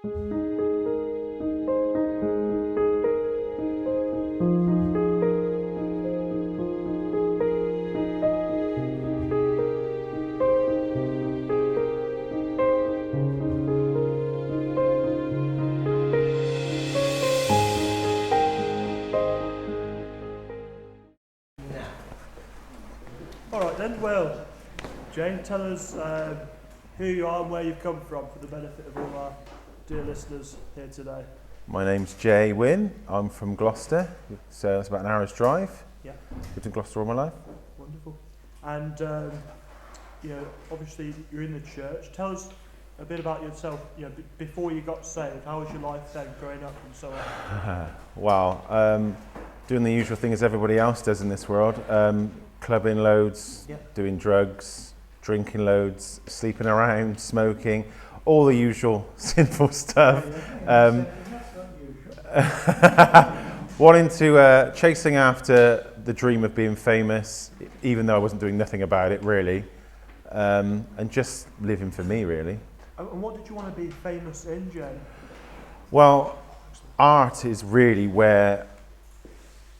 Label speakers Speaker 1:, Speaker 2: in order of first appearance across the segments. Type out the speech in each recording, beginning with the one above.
Speaker 1: All right then, well, Jane, tell us who you are and where you've come from for the benefit of all our dear listeners here today.
Speaker 2: My name's Jay Wynn. I'm from Gloucester, so it's about an hour's drive.
Speaker 1: Yeah.
Speaker 2: Lived in Gloucester all my life.
Speaker 1: Wonderful. And, obviously you're in the church. Tell us a bit about yourself, before you got saved. How was your life then, growing up and so on?
Speaker 2: Well, doing the usual thing as everybody else does in this world. Clubbing loads, doing drugs, drinking loads, sleeping around, smoking, all the usual sinful stuff. Chasing after the dream of being famous, even though I wasn't doing nothing about it really, and just living for me really.
Speaker 1: And what did you want to be famous in, Jane?
Speaker 2: Well, art is really where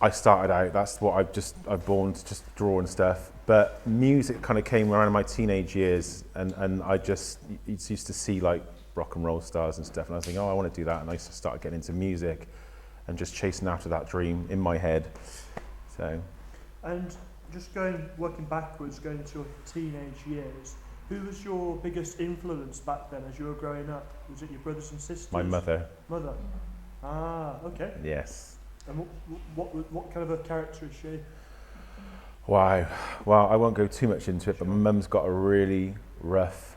Speaker 2: I started out. That's what I've born to just draw and stuff. But music kind of came around in my teenage years, and I just used to see like rock and roll stars and stuff, and I was thinking, I want to do that, and I started getting into music and just chasing after that dream in my head. So.
Speaker 1: And just working backwards, going to your teenage years, who was your biggest influence back then as you were growing up? Was it your brothers and sisters?
Speaker 2: My mother.
Speaker 1: Mother. Ah, okay.
Speaker 2: Yes.
Speaker 1: And what kind of a character is she?
Speaker 2: Wow. Well, I won't go too much into it, but my mum's got a really rough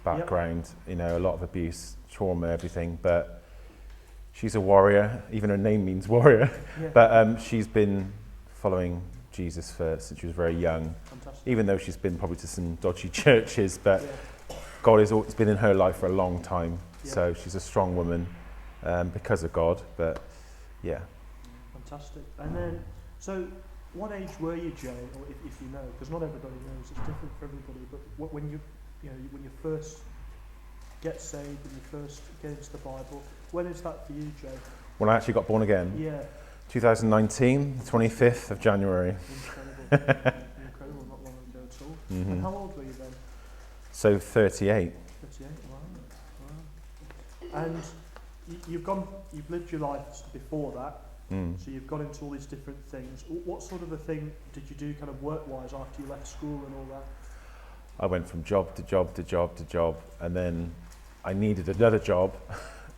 Speaker 2: background, a lot of abuse, trauma, everything, but she's a warrior. Even her name means warrior. Yeah. But she's been following Jesus since she was very young.
Speaker 1: Fantastic.
Speaker 2: Even though she's been probably to some dodgy churches, but God has always been in her life for a long time. Yeah. So she's a strong woman because of God, but yeah.
Speaker 1: Fantastic. And then, so what age were you, Jane, or if you know, because not everybody knows, it's different for everybody, but when you first get saved and you first get into the Bible, when is that for you, Jane?
Speaker 2: When I actually got born again?
Speaker 1: Yeah.
Speaker 2: 2019, the 25th of January.
Speaker 1: Incredible, not long ago at all. Mm-hmm. And how old were you then?
Speaker 2: So 38.
Speaker 1: 38, wow. And you've lived your life before that, so you've got into all these different things. What sort of a thing did you do kind of work-wise after you left school and all that?
Speaker 2: I went from job to job to job to job, and then I needed another job,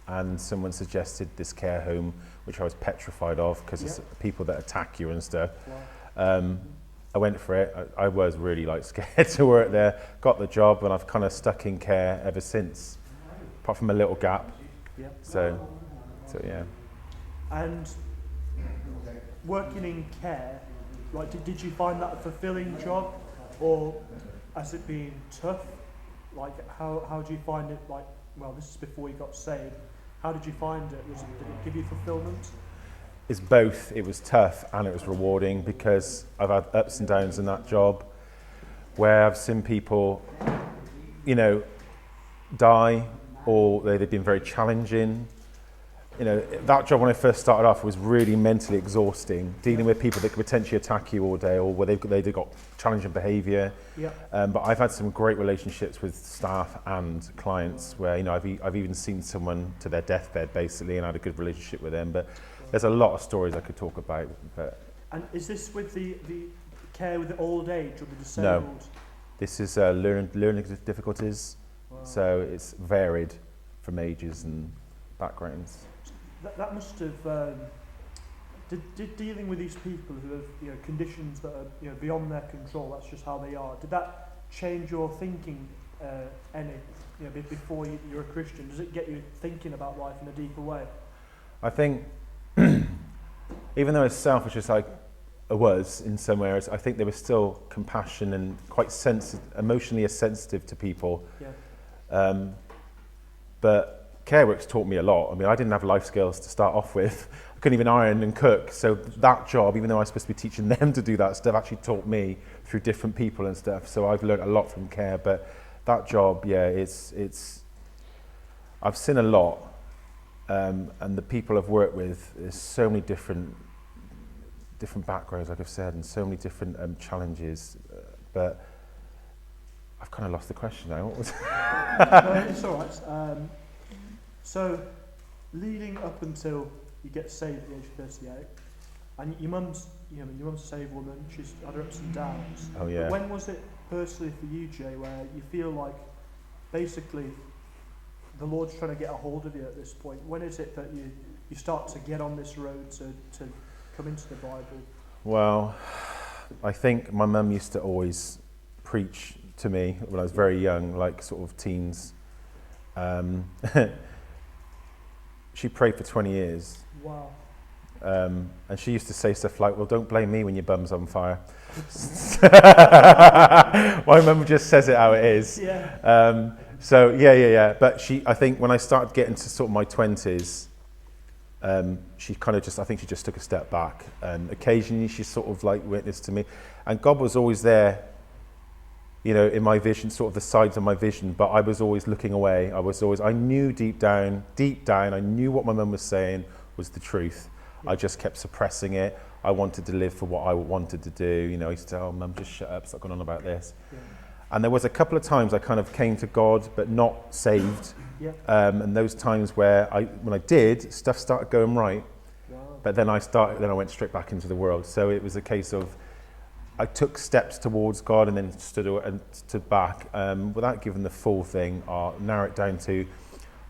Speaker 2: and someone suggested this care home, which I was petrified of because it's people that attack you and stuff. Wow. I went for it. I was really scared to work there, got the job, and I've kind of stuck in care ever since, apart from a little gap.
Speaker 1: Yeah.
Speaker 2: So yeah.
Speaker 1: And working in care, did you find that a fulfilling job, or has it been tough? How do you find it? This is before you got saved. How did you find it? Did it give you fulfillment?
Speaker 2: It's both. It was tough and it was rewarding because I've had ups and downs in that job where I've seen people, die, or they've been very challenging. That job when I first started off was really mentally exhausting, dealing with people that could potentially attack you all day, or where they've got challenging behaviour. Yeah. But I've had some great relationships with staff and clients where I've even seen someone to their deathbed basically, and had a good relationship with them. But there's a lot of stories I could talk about.
Speaker 1: And is this with the care with the old age or the disabled?
Speaker 2: No, this is learning difficulties. Wow. So it's varied from ages and backgrounds.
Speaker 1: That must have dealing with these people who have conditions that are beyond their control. That's just how they are. Did that change your thinking any? Before you're a Christian, does it get you thinking about life in a deeper way?
Speaker 2: I think, even though it's selfish as I was in some areas, I think there was still compassion and quite emotionally sensitive to people. Yeah. But Careworks taught me a lot. I mean, I didn't have life skills to start off with. I couldn't even iron and cook. So that job, even though I was supposed to be teaching them to do that stuff, actually taught me through different people and stuff. So I've learned a lot from care. But that job, it's I've seen a lot, and the people I've worked with, there's so many different backgrounds, like I've said, and so many different challenges, but I've kind of lost the question now. What was
Speaker 1: No, it's all right. So, leading up until you get saved at the age of 38, and your mum's a saved woman. She's had her ups and downs.
Speaker 2: Oh yeah.
Speaker 1: But when was it personally for you, Jay, where you feel like basically the Lord's trying to get a hold of you at this point? When is it that you start to get on this road to come into the Bible?
Speaker 2: Well, I think my mum used to always preach to me when I was very young, like sort of teens. She prayed for 20 years.
Speaker 1: Wow.
Speaker 2: And she used to say stuff like, well, don't blame me when your bum's on fire. My mum just says it how it is.
Speaker 1: Yeah.
Speaker 2: So, yeah. But I think when I started getting to sort of my 20s, she kind of I think she just took a step back. And occasionally she sort of like witnessed to me. And God was always there, you know, in my vision, sort of the sides of my vision, but I was always looking away. I knew deep down, I knew what my mum was saying was the truth. I just kept suppressing it. I wanted to live for what I wanted to do. You know, I used to say, oh, Mum, just shut up, stop going on about this.
Speaker 1: Yeah.
Speaker 2: And there was a couple of times I kind of came to God, but not saved.
Speaker 1: Yeah.
Speaker 2: And those times where when I did, stuff started going right.
Speaker 1: Wow.
Speaker 2: But then I went straight back into the world. So it was a case of, I took steps towards God and then stood back without giving the full thing. I'll narrow it down to,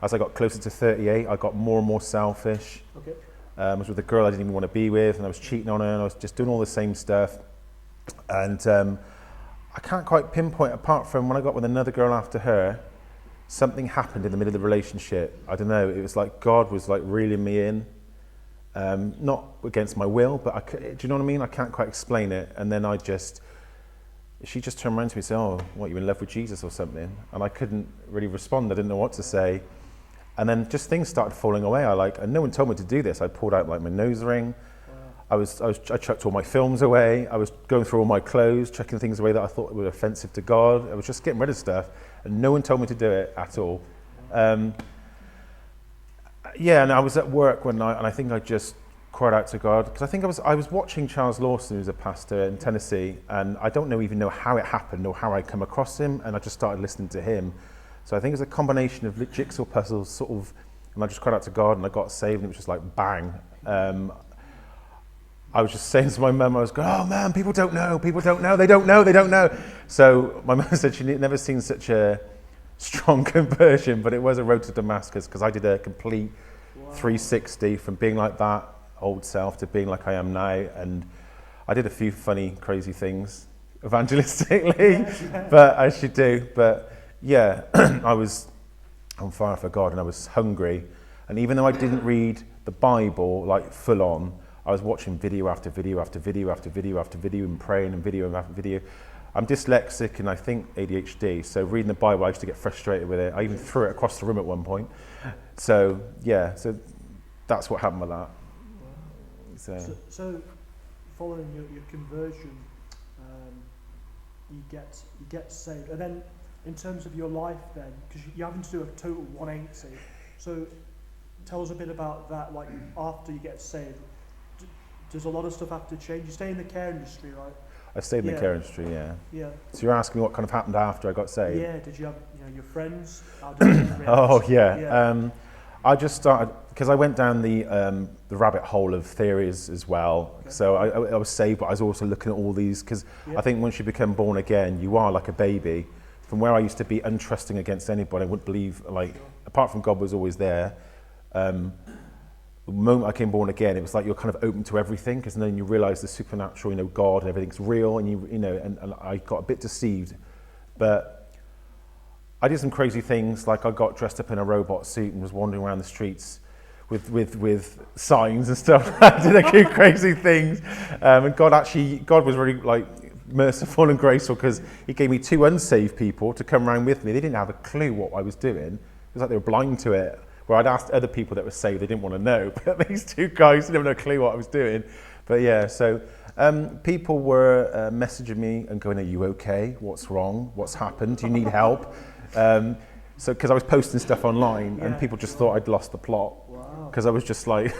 Speaker 2: as I got closer to 38, I got more and more selfish.
Speaker 1: Okay.
Speaker 2: I was with a girl I didn't even want to be with, and I was cheating on her, and I was just doing all the same stuff. And I can't quite pinpoint, apart from when I got with another girl after her, something happened in the middle of the relationship. I don't know, it was like God was like reeling me in. Not against my will, but do you know what I mean? I can't quite explain it. And then she just turned around to me and said, oh, what, you in love with Jesus or something? And I couldn't really respond. I didn't know what to say. And then just things started falling away. And no one told me to do this. I pulled out like my nose ring. Wow. I chucked all my films away. I was going through all my clothes, chucking things away that I thought were offensive to God. I was just getting rid of stuff, and no one told me to do it at all. Yeah, and I was at work one night, and I think I just cried out to God, because I think I was watching Charles Lawson, who's a pastor in Tennessee, and I don't even know how it happened or how I come across him, and I just started listening to him. So I think it's a combination of jigsaw puzzles, sort of, and I just cried out to God, and I got saved, and it was just like bang. I was just saying to my mum, I was going, oh man, people don't know, they don't know. So my mum said she'd never seen such a strong conversion, but it was a road to Damascus, because I did a complete 360 from being like that old self to being like I am now, and I did a few funny, crazy things evangelistically, but as you do. But yeah, I was on fire for God, and I was hungry. And even though I didn't read the Bible like full on, I was watching video after video after video after video after video, and praying and video after video. I'm dyslexic and I think ADHD, so reading the Bible I used to get frustrated with it. I even threw it across the room at one point. So yeah, so that's what happened with that.
Speaker 1: So following your conversion, you get saved, and then in terms of your life then, because you're having to do a total 180, so tell us a bit about that, like after you get saved, does a lot of stuff have to change? You stay in the care industry, right?
Speaker 2: I stayed in the care industry, yeah.
Speaker 1: Yeah.
Speaker 2: So you're asking what kind of happened after I got saved?
Speaker 1: Yeah, did you have your friends? How did you
Speaker 2: Oh yeah. I just started, because I went down the rabbit hole of theories as well. Okay. So I was saved, but I was also looking at all these, because I think once you become born again, you are like a baby. From where I used to be untrusting against anybody, I wouldn't believe, like, apart from God was always there. The moment I came born again, it was like you're kind of open to everything, because then you realise the supernatural, God and everything's real, and and I got a bit deceived. But I did some crazy things, like I got dressed up in a robot suit and was wandering around the streets with signs and stuff. I did a few crazy things, and God was really like merciful and graceful, because he gave me 2 unsaved people to come around with me. They didn't have a clue what I was doing. It was like they were blind to it. Where I'd asked other people that were saved, they didn't want to know, but these 2 guys didn't have a clue what I was doing. But yeah, so people were messaging me and going, are you okay? What's wrong? What's happened? Do you need help? So, because I was posting stuff online and
Speaker 1: Yeah.
Speaker 2: people just thought I'd lost the plot.
Speaker 1: Wow.
Speaker 2: Because I was just like,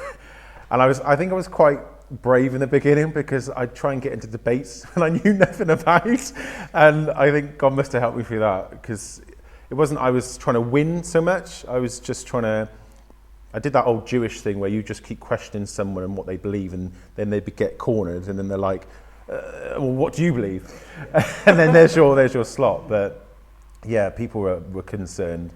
Speaker 2: and I think I was quite brave in the beginning because I'd try and get into debates and I knew nothing about. And I think God must have helped me through that because it wasn't, I was trying to win so much. I was just trying to, I did that old Jewish thing where you just keep questioning someone and what they believe and then they get cornered and then they're like, well, what do you believe? And then there's your slot. But yeah, people were concerned.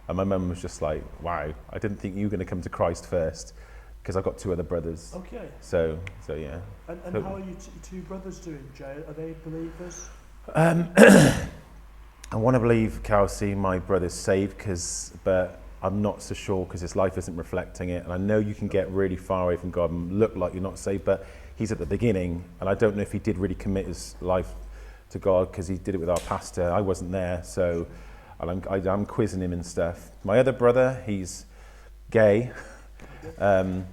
Speaker 2: And my mum was just like, wow, I didn't think you were going to come to Christ first because I've got two other brothers.
Speaker 1: Okay.
Speaker 2: So yeah.
Speaker 1: And
Speaker 2: So-
Speaker 1: how are you two brothers doing, Jay? Are they believers?
Speaker 2: I want to believe Kelsey, my brother's saved, but I'm not so sure because his life isn't reflecting it. And I know you can get really far away from God and look like you're not saved, but he's at the beginning. And I don't know if he did really commit his life to God because he did it with our pastor. I wasn't there, so I'm quizzing him and stuff. My other brother, he's gay. No,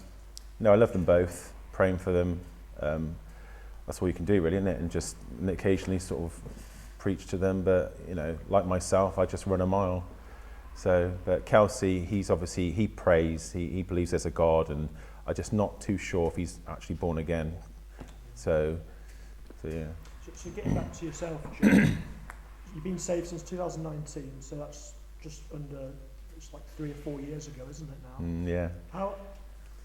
Speaker 2: I love them both, praying for them. That's all you can do, really, isn't it? And occasionally sort of preach to them, but like myself, I just run a mile. So, but Kelsey, he prays, he believes there's a God, and I'm just not too sure if he's actually born again. So yeah.
Speaker 1: So getting back to yourself, Jay, you've been saved since 2019, so that's just under, it's like 3 or 4 years ago, isn't it now?
Speaker 2: Yeah.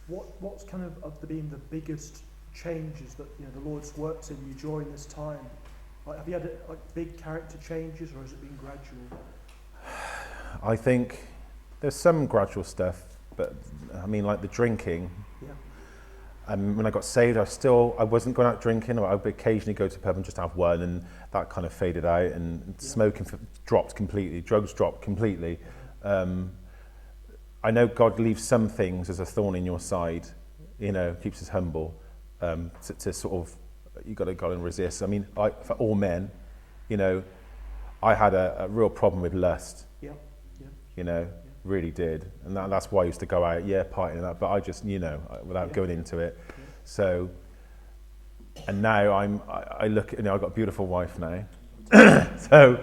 Speaker 1: What's kind of been the biggest changes that the Lord's worked in you during this time? Like, have you had big character changes, or has it been gradual?
Speaker 2: I think there's some gradual stuff, but I mean, like the drinking.
Speaker 1: Yeah.
Speaker 2: When I got saved, I wasn't going out drinking. I would occasionally go to the pub and just have one, and that kind of faded out. And smoking dropped completely. Drugs dropped completely. I know God leaves some things as a thorn in your side. Keeps us humble. To sort of, you got to go and resist. I mean, for all men, I had a real problem with lust.
Speaker 1: Yeah.
Speaker 2: Really did, and that's why I used to go out, partying and that. But I just, without going into it.
Speaker 1: Yeah.
Speaker 2: So, and now I look, I've got a beautiful wife now. So,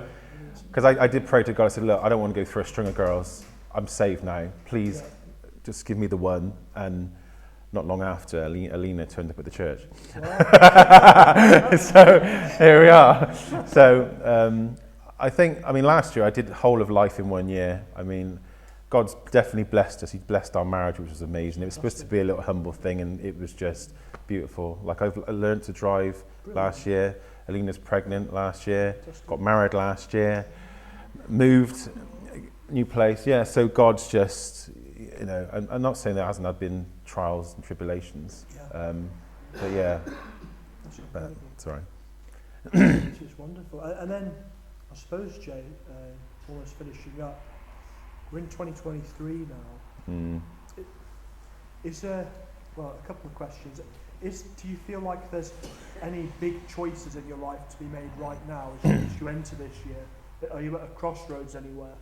Speaker 2: because I did pray to God, I said, look, I don't want to go through a string of girls. I'm saved now. Please, just give me the one. And not long after, Alina turned up at the church.
Speaker 1: Wow.
Speaker 2: So here we are. So last year I did whole of life in 1 year. I mean, God's definitely blessed us. He blessed our marriage, which was amazing. It was supposed to be a little humble thing, and it was just beautiful. Like, I learned to drive last year. Alina's pregnant last year. Got married last year. Moved, new place. Yeah, so God's just, I'm not saying there hasn't been trials and tribulations.
Speaker 1: Yeah.
Speaker 2: But yeah,
Speaker 1: That's
Speaker 2: but
Speaker 1: incredible.
Speaker 2: it's all right.
Speaker 1: Which is wonderful. And then, I suppose, Jay, almost finishing up, we're in 2023 now. Is there, a couple of questions. Do you feel like there's any big choices in your life to be made right now as you enter this year? Are you at a crossroads anywhere?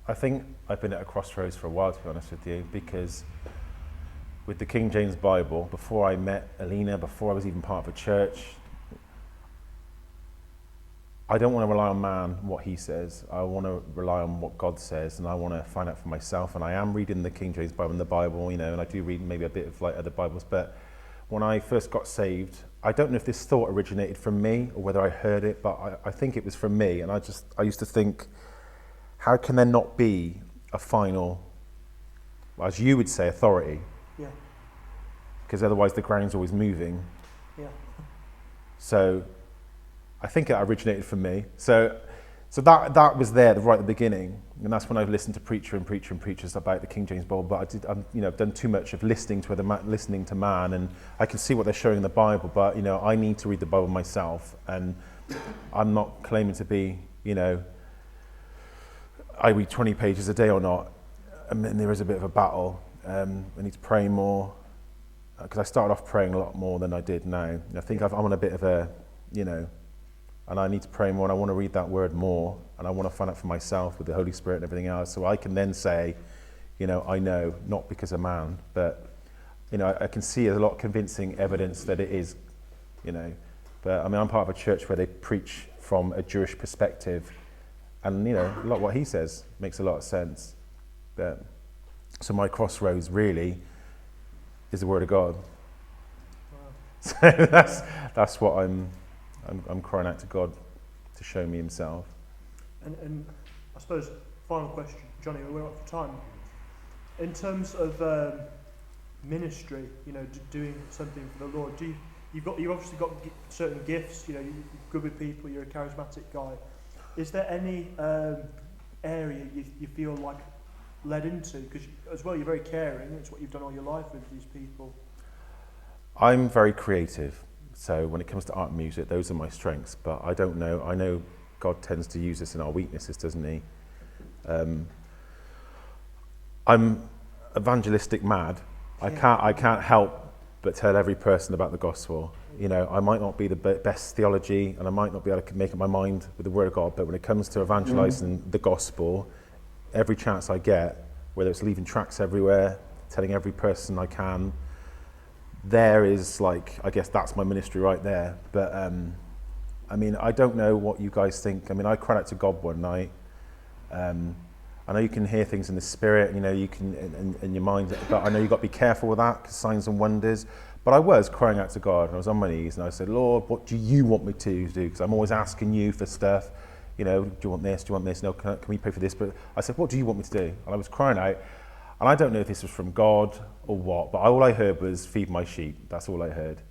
Speaker 2: I think I've been at a crossroads for a while, to be honest with you, because with the King James Bible, before I met Alina, before I was even part of a church, I don't want to rely on man, what he says. I want to rely on what God says, and I want to find out for myself. And I am reading the King James Bible and the Bible, and I do read maybe a bit of other Bibles. But when I first got saved, I don't know if this thought originated from me or whether I heard it, but I think it was from me. And I used to think, how can there not be a final, as you would say, authority?
Speaker 1: Yeah.
Speaker 2: Because otherwise the ground's always moving.
Speaker 1: Yeah.
Speaker 2: So I think it originated from me. So that was there right at the beginning, and that's when I've listened to preachers about the King James Bible. But I've done too much of listening to man, and I can see what they're showing in the Bible. But I need to read the Bible myself, and I'm not claiming to be I read 20 pages a day or not. And there is a bit of a battle. I need to pray more because I started off praying a lot more than I did now. I think I'm on a bit of a and I need to pray more, and I want to read that word more, and I want to find out for myself with the Holy Spirit and everything else, so I can then say, I know, not because of man, but, I can see there's a lot of convincing evidence that it is, but I'm part of a church where they preach from a Jewish perspective, And a lot of what he says makes a lot of sense. But, so my crossroads really is the Word of God.
Speaker 1: Wow.
Speaker 2: So that's what I'm crying out to God to show me Himself.
Speaker 1: And I suppose final question, Johnny, we're up for time. In terms of ministry, doing something for the Lord, you've obviously got certain gifts. You're good with people. You're a charismatic guy. Is there any area you feel like led into? Because as well, you're very caring. It's what you've done all your life with these people.
Speaker 2: I'm very creative. So when it comes to art and music, those are my strengths. But I don't know. I know God tends to use us in our weaknesses, doesn't He? I'm evangelistic mad. I can't help but tell every person about the gospel. I might not be the best theology, and I might not be able to make up my mind with the Word of God, but when it comes to evangelizing the gospel, every chance I get, whether it's leaving tracts everywhere, telling every person I can, there is I guess that's my ministry right there. But I don't know what you guys think. I cried out to God one night. I know you can hear things in the spirit, you can in your mind, but I know you've got to be careful with that, because signs and wonders. But I was crying out to God, and I was on my knees, and I said, Lord, what do you want me to do? Because I'm always asking you for stuff. Do you want this? Do you want this? No, can we pray for this? But I said, what do you want me to do? And I was crying out, and I don't know if this was from God or what, but all I heard was, feed my sheep. That's all I heard.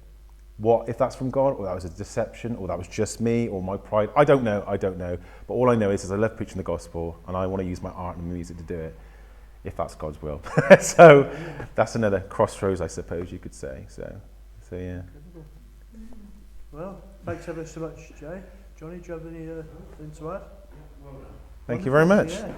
Speaker 2: What, if that's from God, or that was a deception, or that was just me, or my pride? I don't know. But all I know is I love preaching the gospel, and I want to use my art and music to do it, if that's God's will. So that's another crossroads, I suppose you could say. So yeah.
Speaker 1: Well, thanks ever so much, Jay. Johnny, do you have anything to add?
Speaker 2: Thank you very much.
Speaker 1: Yeah.